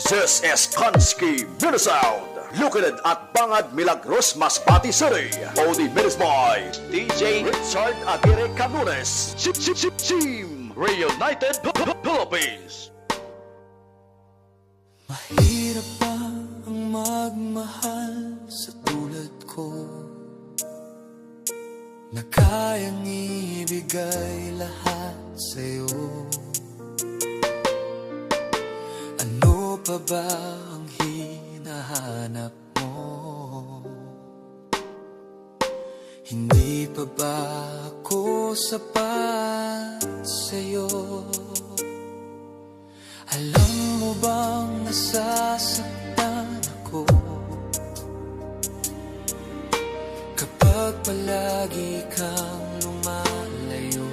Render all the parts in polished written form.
This is Konski Minisound, located at Bangad Milagros, Masbate City. Only minutes by DJ Richard Aguirre Canunes. Team Reunited Philippines. Mahirap ba ang magmahal sa tulad ko, na kayang ibigay lahat sa'yo? Ano pa ba ang hinahanap mo? Hindi pa ba ako sapat sa'yo? Alam mo bang nasasaktan ako kapag palagi kang lumalayo?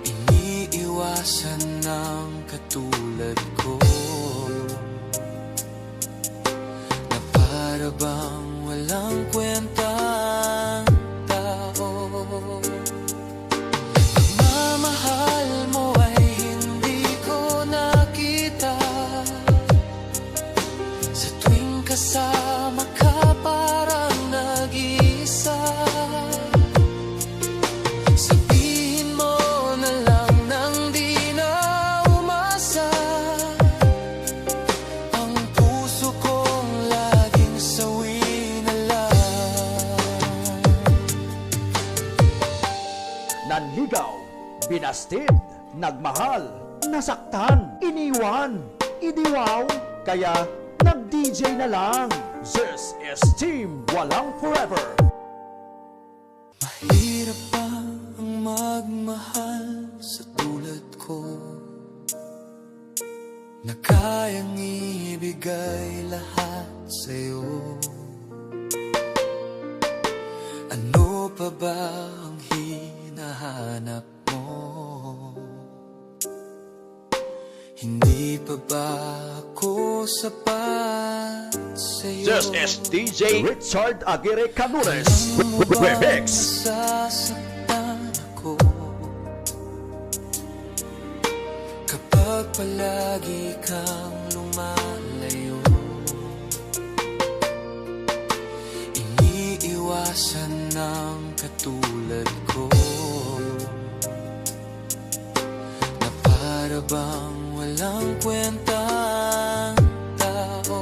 Iniiwasan ng katulad ko na para bang walang kwentang tao. Pagmamahal mo ay hindi ko nakita, sa tuwing kasama ka parang nag-iisa. Sabihin mo na lang nang di na umasa, ang puso kong laging sawi na lang. Nanligaw, binastid, nagmahal, nasaktan, iniwan, idiwaw, kaya nag-DJ na lang. This is Team Walang Forever. Mahirap ba ang magmahal sa tulad ko, na kayang ibigay lahat sa'yo? Ano pa ba ang hinahanap mo? Hindi pa ba ako sapat sa'yo? This is DJ Richard Aguirre Canunes. Alam mo bang Remix. nasasaktan ako kapag palagi kang lumalayo? Iniiwasan ng katulad ko na para bang walang kwentang tao.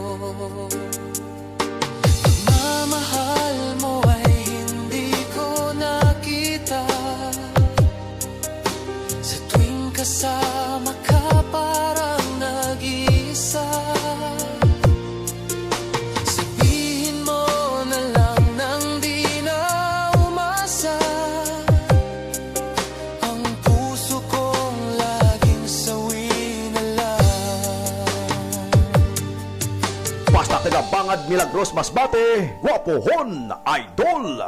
Pagmamahal mo ay hindi ko nakita, sa tuwing kasama ka parang nag-iisa. Sabihin mo na lang nang di na umasa, ang puso kong laging sawi na lang. Basta taga Bangad Milagros, Masbate, Wapohon, Idol.